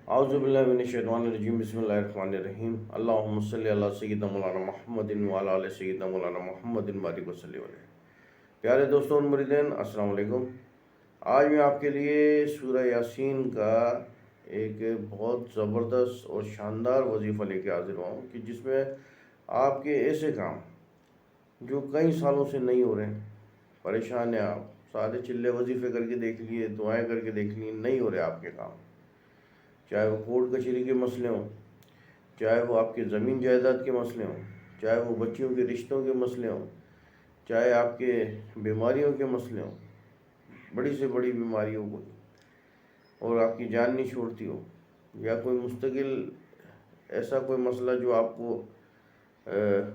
اعوذ باللہ من الشیطان الرجیم، بسم اللہ الرحمن الرحیم، اللہم صلی علی سیدنا مولانا محمد وعلی آل سیدنا مولانا محمد بارک وسلم علیہ۔ پیارے دوستوں اور مریدین، السلام علیکم۔ آج میں آپ کے لیے سورہ یاسین کا ایک بہت زبردست اور شاندار وظیفہ لے کے حاضر ہوا ہوں کہ جس میں آپ کے ایسے کام جو کئی سالوں سے نہیں ہو رہے ہیں، پریشان ہیں آپ، سارے چلے وظیفے کر کے دیکھ لیے، دعائیں کر کے دیکھ لی، نہیں ہو رہے آپ کے کام، چاہے وہ کورٹ کچہری کے مسئلے ہوں، چاہے وہ آپ کے زمین جائیداد کے مسئلے ہوں، چاہے وہ بچیوں کے رشتوں کے مسئلے ہوں، چاہے آپ کے بیماریوں کے مسئلے ہوں، بڑی سے بڑی بیماریوں کو اور آپ کی جان نہیں چھوڑتی ہو، یا کوئی مستقل ایسا کوئی مسئلہ جو آپ کو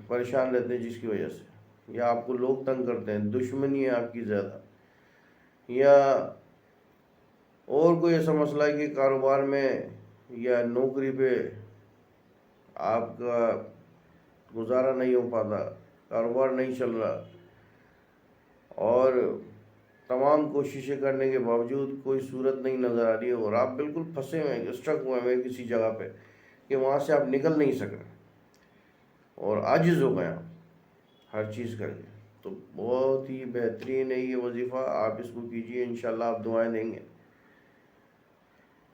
پریشان رہتے ہیں جس کی وجہ سے، یا آپ کو لوگ تنگ کرتے ہیں، دشمنی ہے آپ کی زیادہ، یا اور کوئی ایسا مسئلہ ہے کہ کاروبار میں یا نوکری پہ آپ کا گزارا نہیں ہو پاتا، کاروبار نہیں چل رہا، اور تمام کوششیں کرنے کے باوجود کوئی صورت نہیں نظر آ رہی ہے، اور آپ بالکل پھنسے ہوئے ہیں، اسٹرک ہوئے ہیں کسی جگہ پہ کہ وہاں سے آپ نکل نہیں سک رہے اور عاجز ہو گئے آپ ہر چیز کر کے، تو بہت ہی بہترین ہے یہ وظیفہ، آپ اس کو کیجئے، انشاءاللہ آپ دعائیں دیں گے۔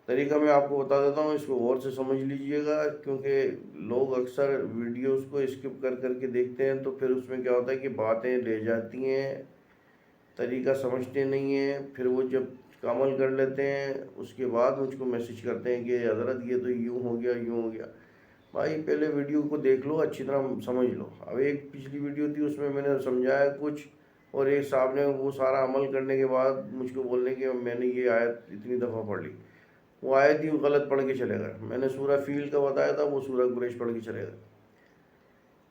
طریقہ میں آپ کو بتا دیتا ہوں، اس کو غور سے سمجھ لیجئے گا، کیونکہ لوگ اکثر ویڈیوز کو اسکپ کر کر کے دیکھتے ہیں، تو پھر اس میں کیا ہوتا ہے کہ باتیں رہ جاتی ہیں، طریقہ سمجھتے نہیں ہیں، پھر وہ جب عمل کر لیتے ہیں اس کے بعد مجھ کو میسج کرتے ہیں کہ حضرت یہ تو یوں ہو گیا، یوں ہو گیا۔ بھائی پہلے ویڈیو کو دیکھ لو، اچھی طرح سمجھ لو۔ اب ایک پچھلی ویڈیو تھی، اس میں نے سمجھایا کچھ، اور ایک صاحب نے وہ سارا عمل کرنے کے بعد مجھ کو بولنے کہ میں نے یہ آیت اتنی دفعہ پڑھ لی، وہ آیت ہی غلط پڑھ کے چلے گئے، میں نے سورہ فیل کا بتایا تھا، وہ سورہ قریش پڑھ کے چلے گئے۔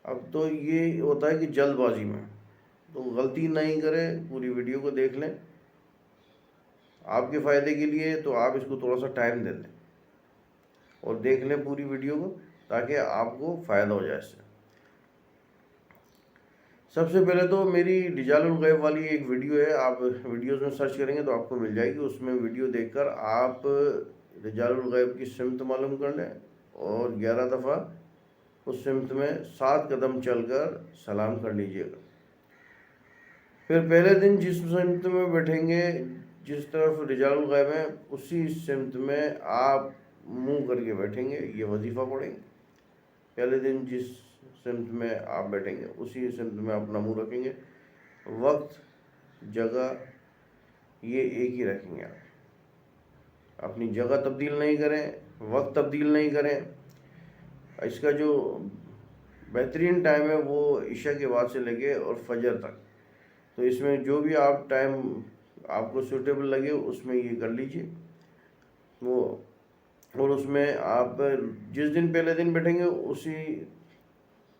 اب تو یہ ہوتا ہے کہ جلد بازی میں، تو غلطی نہیں کرے، پوری ویڈیو کو دیکھ لیں، آپ کے فائدے کے لیے، تو آپ اس کو تھوڑا سا ٹائم دے دیں اور دیکھ لیں پوری ویڈیو کو، تاکہ آپ کو فائدہ ہو جائے اس سے۔ سب سے پہلے تو میری رجال الغیب والی ایک ویڈیو ہے، آپ ویڈیوز میں سرچ کریں گے تو آپ کو مل جائے گی، اس میں ویڈیو دیکھ کر آپ رجال الغیب کی سمت معلوم کر لیں، اور 11 دفعہ اس سمت میں 7 قدم چل کر سلام کر لیجئے گا۔ پھر پہلے دن جس سمت میں بیٹھیں گے، جس طرف رجال الغیب ہیں، اسی سمت میں آپ منہ کر کے بیٹھیں گے، یہ وظیفہ پڑھیں گے۔ پہلے دن جس سمت میں آپ بیٹھیں گے اسی سمت میں اپنا منہ رکھیں گے، وقت جگہ یہ ایک ہی رکھیں گے، آپ اپنی جگہ تبدیل نہیں کریں، وقت تبدیل نہیں کریں۔ اس کا جو بہترین ٹائم ہے وہ عشاء کے بعد سے لے کے اور فجر تک، تو اس میں جو بھی آپ ٹائم آپ کو سوٹیبل لگے اس میں یہ کر لیجئے وہ، اور اس میں آپ جس دن پہلے دن بیٹھیں گے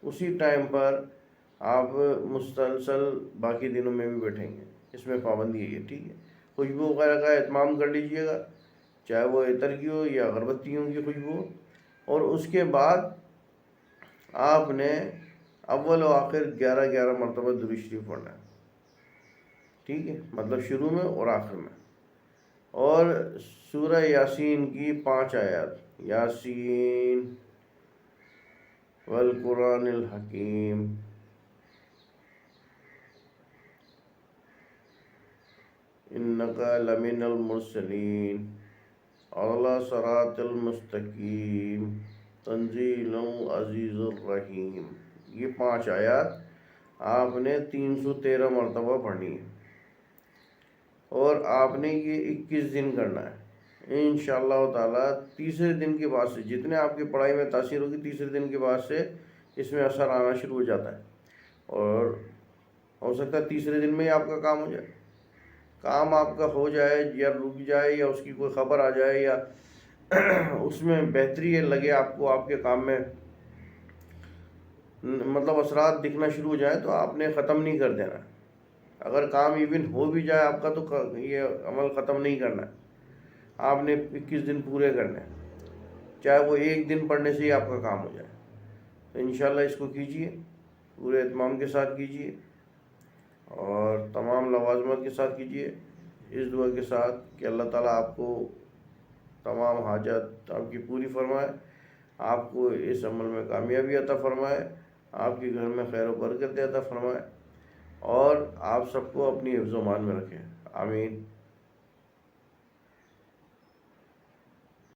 اسی ٹائم پر آپ مسلسل باقی دنوں میں بھی بیٹھیں گے، اس میں پابندی ہے، ٹھیک ہے۔ خوشبو وغیرہ کا اہتمام کر لیجئے گا، چاہے وہ عطر کی ہو یا اگربتیوں کی خوشبو ہو، اور اس کے بعد آپ نے اول و آخر 11 مرتبہ درود شریف پڑھنا ہے، ٹھیک ہے، مطلب شروع میں اور آخر میں، اور سورہ یاسین کی 5 آیات، یاسین والقرآن الحکیم انکا لمن المرسلین علی صراط المستقیم تنزیل عزیز الرحیم، یہ 5 آیات آپ نے 313 مرتبہ پڑھنی ہے، اور آپ نے یہ 21 دن کرنا ہے انشاءاللہ تعالی۔ تیسرے دن کے بعد سے جتنے آپ کی پڑھائی میں تاثیر ہوگی، تیسرے دن کے بعد سے اس میں اثر آنا شروع ہو جاتا ہے، اور ہو سکتا ہے تیسرے دن میں ہی آپ کا کام ہو جائے، کام آپ کا ہو جائے یا رک جائے، یا اس کی کوئی خبر آ جائے، یا اس میں بہتری لگے آپ کو، آپ کے کام میں مطلب اثرات دکھنا شروع ہو جائے، تو آپ نے ختم نہیں کر دینا۔ اگر کام ایون ہو بھی جائے آپ کا، تو یہ عمل ختم نہیں کرنا ہے، آپ نے 21 دن پورے کرنے ہیں، چاہے وہ ایک دن پڑھنے سے ہی آپ کا کام ہو جائے۔ تو انشاءاللہ اس کو کیجئے، پورے اہتمام کے ساتھ کیجئے، اور تمام لوازمات کے ساتھ کیجئے، اس دعا کے ساتھ کہ اللہ تعالیٰ آپ کو تمام حاجات آپ کی پوری فرمائے، آپ کو اس عمل میں کامیابی عطا فرمائے، آپ کے گھر میں خیر و برکت عطا فرمائے، اور آپ سب کو اپنی حفظ و امان میں رکھیں، آمین۔